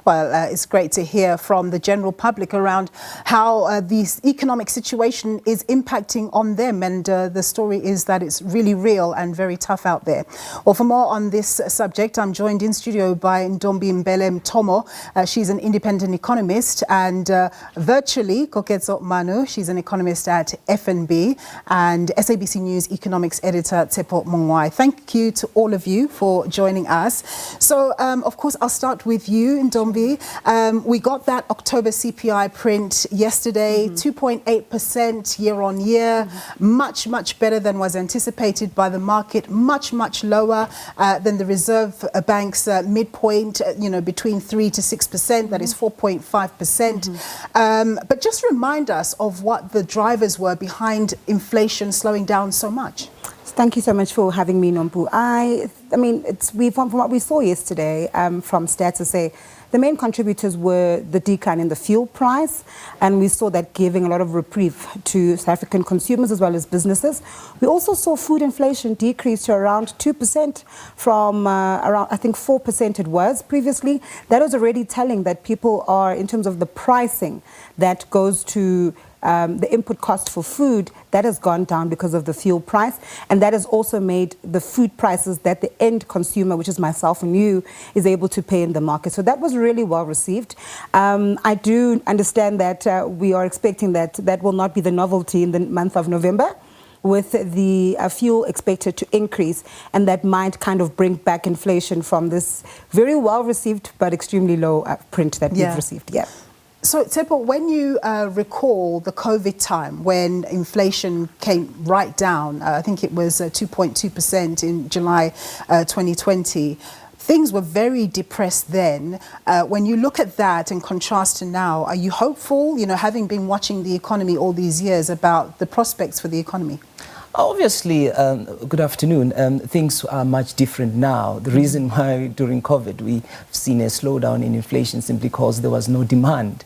Well, it's great to hear from the general public around how this economic situation is impacting on them, and the story is that it's really real and very tough out there. Well, for more on this subject, I'm joined in studio by Ntombi Mbele Thomo. She's an independent economist, and virtually Koketso Mano. She's an economist at FNB, and SABC News economics editor Tshepo Mongoai. Thank you to all of you for joining us. So, of course, I'll start with you, Ntombi. We got that October CPI print yesterday, 2.8% year on year, much better than was anticipated by the market, much lower than the Reserve Bank's midpoint, between 3 to 6%, that is 4.5%. But just remind us of what the drivers were behind inflation slowing down so much. Thank you so much for having me, Nompu. I mean, from what we saw yesterday from stats to say, the main contributors were the decline in the fuel price, and we saw that giving a lot of reprieve to South African consumers as well as businesses. We also saw food inflation decrease to around 2% from around, I think 4% it was previously. That was already telling that people are, in terms of the pricing that goes to the input cost for food, that has gone down because of the fuel price, and that has also made the food prices that the end consumer, which is myself and you, is able to pay in the market. So that was really well received. I do understand that we are expecting that will not be the novelty in the month of November, with the fuel expected to increase, and that might kind of bring back inflation from this very well received but extremely low print that we've received. Yeah. So, Tshepo, when you recall the COVID time when inflation came right down, I think it was 2.2% in July 2020, things were very depressed then. When you look at that and contrast to now, are you hopeful, having been watching the economy all these years, about the prospects for the economy? Obviously, good afternoon. Things are much different now. The reason why during COVID we've seen a slowdown in inflation simply because there was no demand.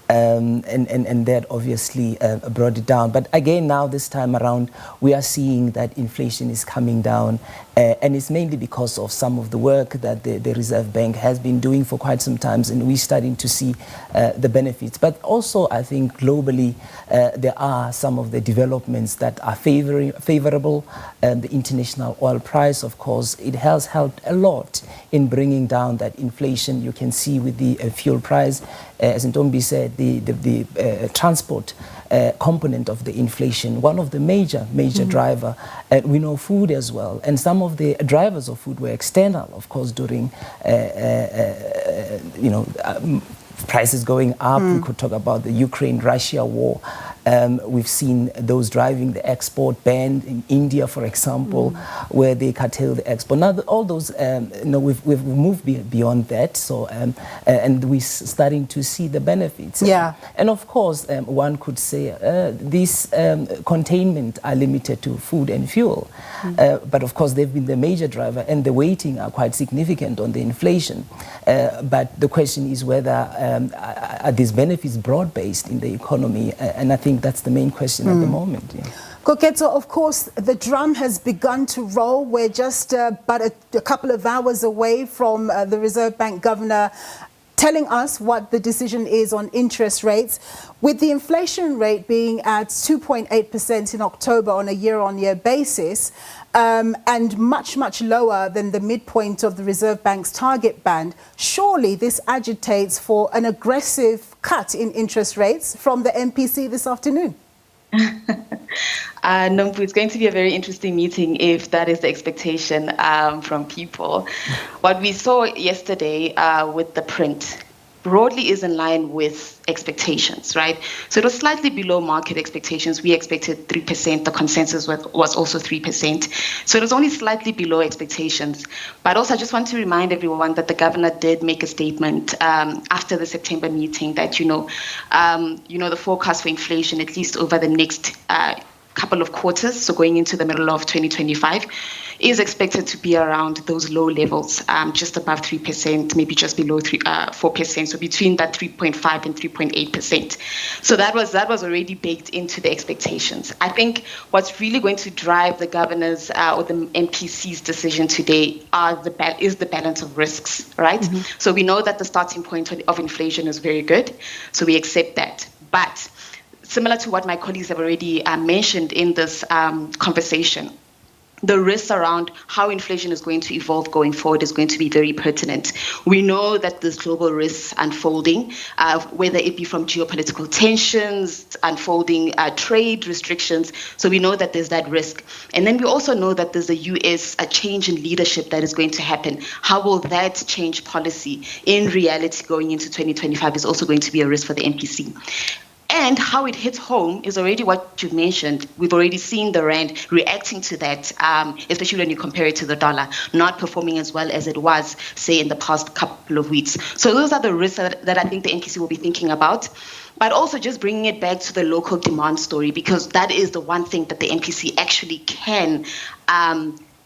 And that obviously brought it down. But again, now this time around, we are seeing that inflation is coming down, and it's mainly because of some of the work that the Reserve Bank has been doing for quite some time, and we're starting to see the benefits. But also, I think globally, there are some of the developments that are favorable. The international oil price, of course, it has helped a lot in bringing down that inflation. You can see with the fuel price, as Ntombi said, the transport component of the inflation, one of the major driver. We know food as well, and some of the drivers of food were external, of course, during prices going up. We could talk about the Ukraine-Russia war. We've seen those driving the export ban in India, for example, where they curtail the export. Now, all those, we've moved beyond that. So, and we're starting to see the benefits. Yeah. And of course, one could say these containment are limited to food and fuel. But of course, they've been the major driver, and the weighting are quite significant on the inflation. But the question is whether are these benefits broad-based in the economy? And I think that's the main question at the moment. Yeah. Koketso, of course, the drum has begun to roll. We're just but a couple of hours away from the Reserve Bank governor telling us what the decision is on interest rates. With the inflation rate being at 2.8% in October on a year-on-year basis, and much lower than the midpoint of the Reserve Bank's target band, surely this agitates for an aggressive cut in interest rates from the MPC this afternoon. Nompu, it's going to be a very interesting meeting if that is the expectation from people. What we saw yesterday with the print broadly is in line with expectations, right? So it was slightly below market expectations. We expected 3%. The consensus was also 3%. So it was only slightly below expectations. But also, I just want to remind everyone that the governor did make a statement after the September meeting that, the forecast for inflation, at least over the next couple of quarters, so going into the middle of 2025, is expected to be around those low levels, just above 3%, maybe just below 4%, so between that 3.5 and 3.8%. So that was already baked into the expectations. I think what's really going to drive the governor's or the MPC's decision today is the balance of risks, right? Mm-hmm. So we know that the starting point of inflation is very good, so we accept that. But similar to what my colleagues have already mentioned in this conversation, the risks around how inflation is going to evolve going forward is going to be very pertinent. We know that there's global risks unfolding, whether it be from geopolitical tensions, unfolding trade restrictions. So we know that there's that risk. And then we also know that there's a change in leadership that is going to happen. How will that change policy in reality going into 2025 is also going to be a risk for the MPC. And how it hits home is already what you've mentioned. We've already seen the rand reacting to that, especially when you compare it to the dollar, not performing as well as it was, say, in the past couple of weeks. So those are the risks that I think the MPC will be thinking about. But also just bringing it back to the local demand story, because that is the one thing that the MPC actually can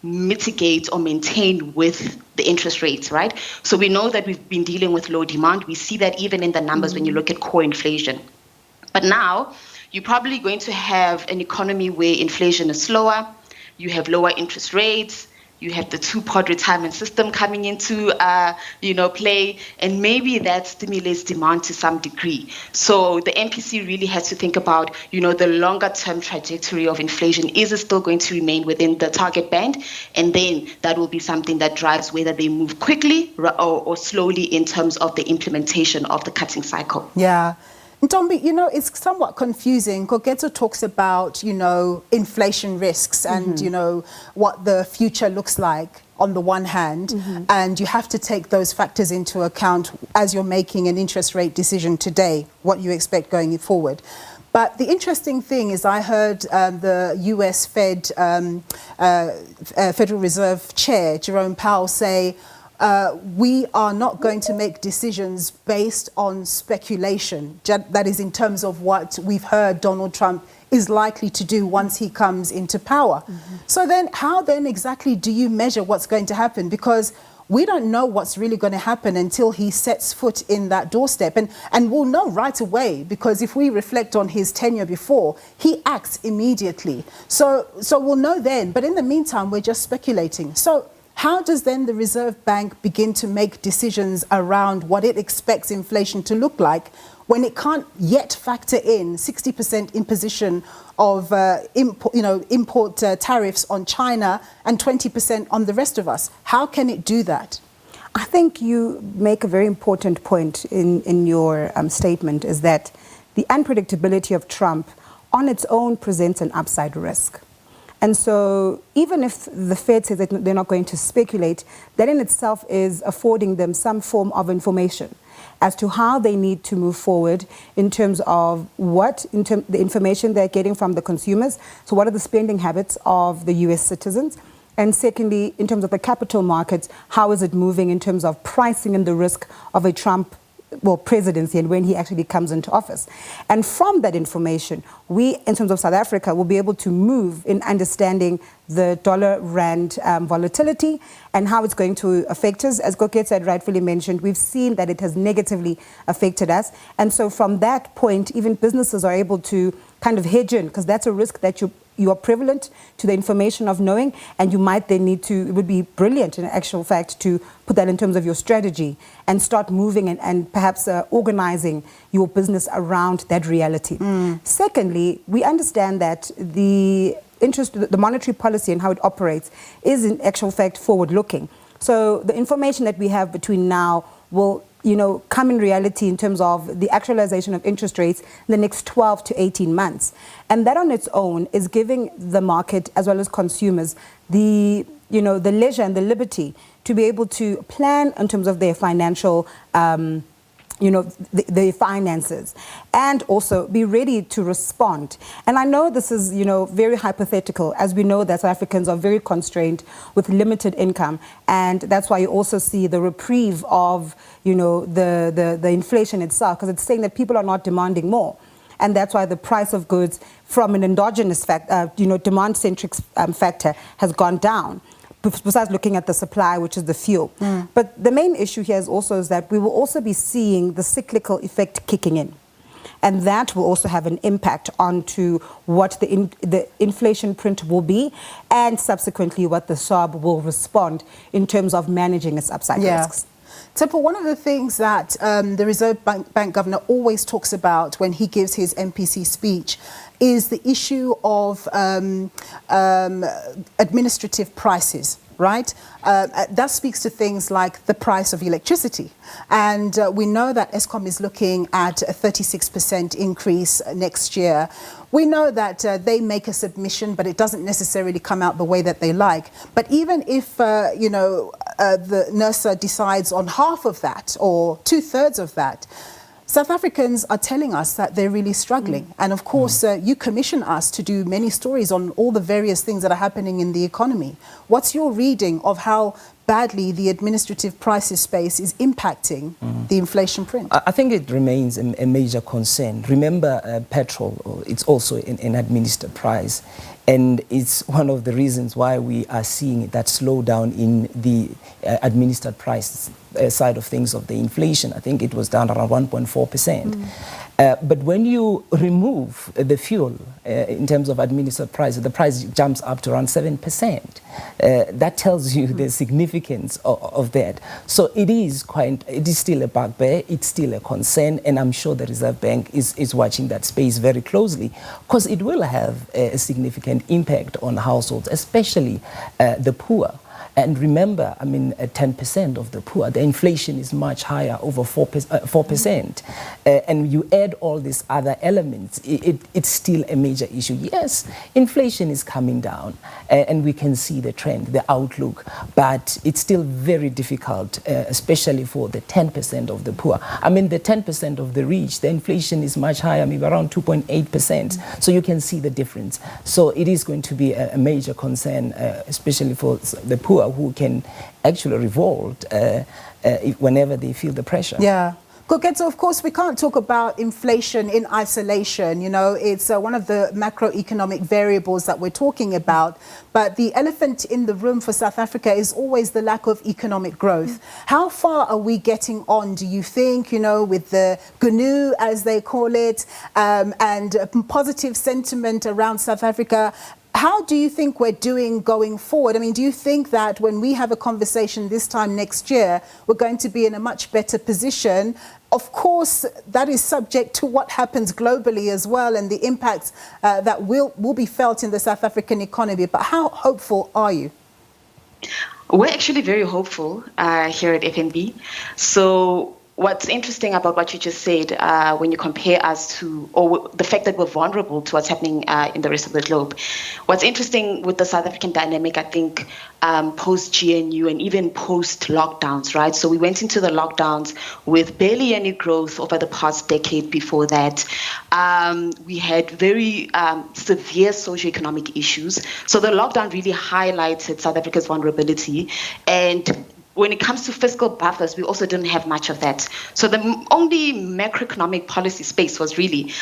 mitigate or maintain with the interest rates, right? So we know that we've been dealing with low demand. We see that even in the numbers when you look at core inflation. But now you're probably going to have an economy where inflation is slower, you have lower interest rates, you have the two-pod retirement system coming into play, and maybe that stimulates demand to some degree. So the MPC really has to think about, the longer-term trajectory of inflation. Is it still going to remain within the target band? And then that will be something that drives whether they move quickly or slowly in terms of the implementation of the cutting cycle. Yeah. Ntombi, it's somewhat confusing. Koketso talks about, inflation risks and, what the future looks like on the one hand, and you have to take those factors into account as you're making an interest rate decision today, what you expect going forward. But the interesting thing is I heard the US Federal Reserve Chair, Jerome Powell, say, we are not going to make decisions based on speculation. That is in terms of what we've heard Donald Trump is likely to do once he comes into power. So then how then exactly do you measure what's going to happen? Because we don't know what's really going to happen until he sets foot in that doorstep. And we'll know right away, because if we reflect on his tenure before, he acts immediately. So we'll know then. But in the meantime, we're just speculating. So how does then the Reserve Bank begin to make decisions around what it expects inflation to look like when it can't yet factor in 60% imposition of import tariffs on China and 20% on the rest of us? How can it do that? I think you make a very important point in your statement, is that the unpredictability of Trump on its own presents an upside risk. And so even if the Fed says that they're not going to speculate, that in itself is affording them some form of information as to how they need to move forward in terms of the information they're getting from the consumers. So what are the spending habits of the US citizens? And secondly, in terms of the capital markets, how is it moving in terms of pricing and the risk of a Trump presidency and when he actually comes into office. And from that information, we, in terms of South Africa, will be able to move in understanding the dollar-rand volatility and how it's going to affect us. As Koketso had rightfully mentioned, we've seen that it has negatively affected us. And so from that point, even businesses are able to kind of hedge in, because that's a risk that you are prevalent to the information of knowing, and you might then need to, it would be brilliant in actual fact to put that in terms of your strategy and start moving and perhaps organizing your business around that reality. Secondly, we understand that the monetary policy and how it operates is in actual fact forward-looking. So the information that we have between now will come in reality in terms of the actualization of interest rates in the next 12 to 18 months. And that on its own is giving the market as well as consumers the leisure and the liberty to be able to plan in terms of their financial the finances, and also be ready to respond. And I know this is, very hypothetical, as we know that South Africans are very constrained with limited income, and that's why you also see the reprieve of, the inflation itself, because it's saying that people are not demanding more. and that's why the price of goods from an endogenous demand-centric factor has gone down, besides looking at the supply, which is the fuel. But the main issue here is that we will also be seeing the cyclical effect kicking in. And that will also have an impact onto what the inflation print will be, and subsequently what the SARB will respond in terms of managing its upside risks. Tshepo, one of the things that the Reserve Bank governor always talks about when he gives his MPC speech is the issue of administrative prices, right? That speaks to things like the price of electricity. And we know that Eskom is looking at a 36% increase next year. We know that they make a submission, but it doesn't necessarily come out the way that they like. But even if, the NERSA decides on half of that or 2/3 of that, South Africans are telling us that they're really struggling. And of course, you commission us to do many stories on all the various things that are happening in the economy. What's your reading of how badly the administrative prices space is impacting the inflation print? I think it remains a major concern. Remember, petrol, it's also an administered price. And it's one of the reasons why we are seeing that slowdown in the administered price side of things of the inflation. I think it was down around 1.4%. But when you remove the fuel in terms of administered price, the price jumps up to around 7%. That tells you the significance of that. So it is still a bugbear, it's still a concern, and I'm sure the Reserve Bank is watching that space very closely, because it will have a significant impact on households, especially the poor. And remember, 10% of the poor, the inflation is much higher, over 4%. And you add all these other elements, it's still a major issue. Yes, inflation is coming down, and we can see the trend, the outlook, but it's still very difficult, especially for the 10% of the poor. The 10% of the rich, the inflation is much higher, maybe around 2.8%. So you can see the difference. So it is going to be a major concern, especially for the poor, who can actually revolt whenever they feel the pressure. Yeah. Koketso, of course, we can't talk about inflation in isolation. It's one of the macroeconomic variables that we're talking about. But the elephant in the room for South Africa is always the lack of economic growth. How far are we getting on, do you think, with the GNU, as they call it, and positive sentiment around South Africa? How do you think we're doing going forward? Do you think that when we have a conversation this time next year, we're going to be in a much better position? Of course, that is subject to what happens globally as well, and the impacts that will be felt in the South African economy. But how hopeful are you? We're actually very hopeful here at FNB. So what's interesting about what you just said, when you compare us to, or the fact that we're vulnerable to what's happening in the rest of the globe, what's interesting with the South African dynamic, I think, post-GNU and even post-lockdowns, right? So we went into the lockdowns with barely any growth over the past decade before that. We had very severe socioeconomic issues. So the lockdown really highlighted South Africa's vulnerability. And when it comes to fiscal buffers, we also didn't have much of that. So the only macroeconomic policy space was really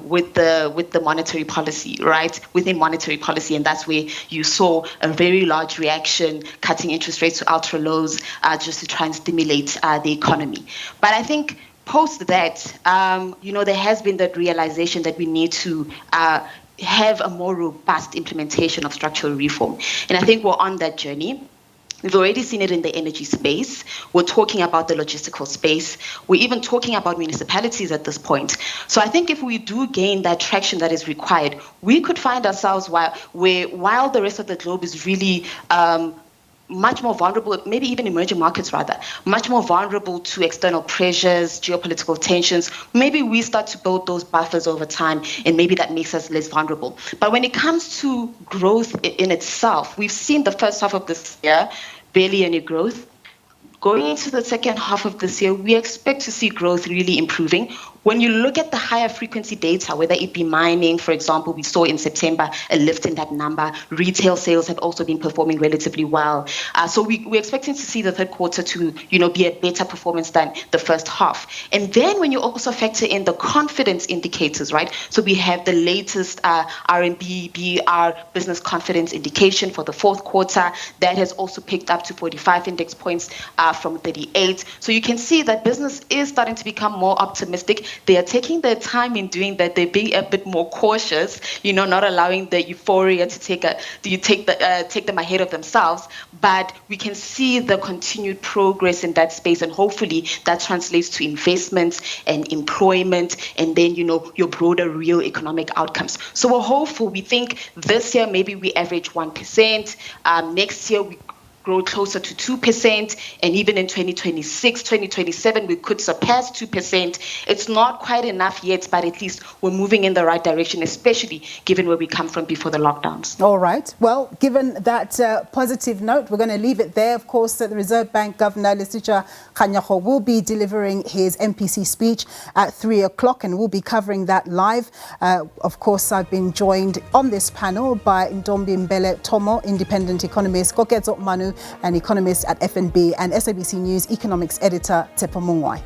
with the monetary policy, right? Within monetary policy, and that's where you saw a very large reaction, cutting interest rates to ultra lows, just to try and stimulate the economy. But I think post that, there has been that realization that we need to have a more robust implementation of structural reform, and I think we're on that journey. We've already seen it in the energy space. We're talking about the logistical space. We're even talking about municipalities at this point. So I think if we do gain that traction that is required, we could find ourselves while the rest of the globe is really much more vulnerable, maybe even emerging markets rather, much more vulnerable to external pressures, geopolitical tensions. Maybe we start to build those buffers over time, and maybe that makes us less vulnerable. But when it comes to growth in itself, we've seen the first half of this year, barely any growth. Going into the second half of this year, we expect to see growth really improving. When you look at the higher frequency data, whether it be mining, for example, we saw in September a lift in that number. Retail sales have also been performing relatively well. So we're expecting to see the third quarter to, be a better performance than the first half. And then when you also factor in the confidence indicators, right? So we have the latest RMB BR business confidence indication for the fourth quarter. That has also picked up to 45 index points from 38. So you can see that business is starting to become more optimistic. They are taking their time in doing that. They're being a bit more cautious, not allowing the euphoria to take them ahead of themselves. But we can see the continued progress in that space, and hopefully that translates to investments and employment, and then your broader real economic outcomes. So we're hopeful. We think this year maybe we average 1%. Next year we grow closer to 2%, and even in 2026, 2027, we could surpass 2%. It's not quite enough yet, but at least we're moving in the right direction, especially given where we come from before the lockdowns. All right. Well, given that positive note, we're going to leave it there. Of course, the Reserve Bank Governor Lesitsha Kganyago will be delivering his MPC speech at 3 o'clock, and we'll be covering that live. Of course, I've been joined on this panel by Ntombi Mbele Thomo, Independent Economist Koketso Mano, an economist at FNB, and SABC News economics editor Tshepo Mongoai.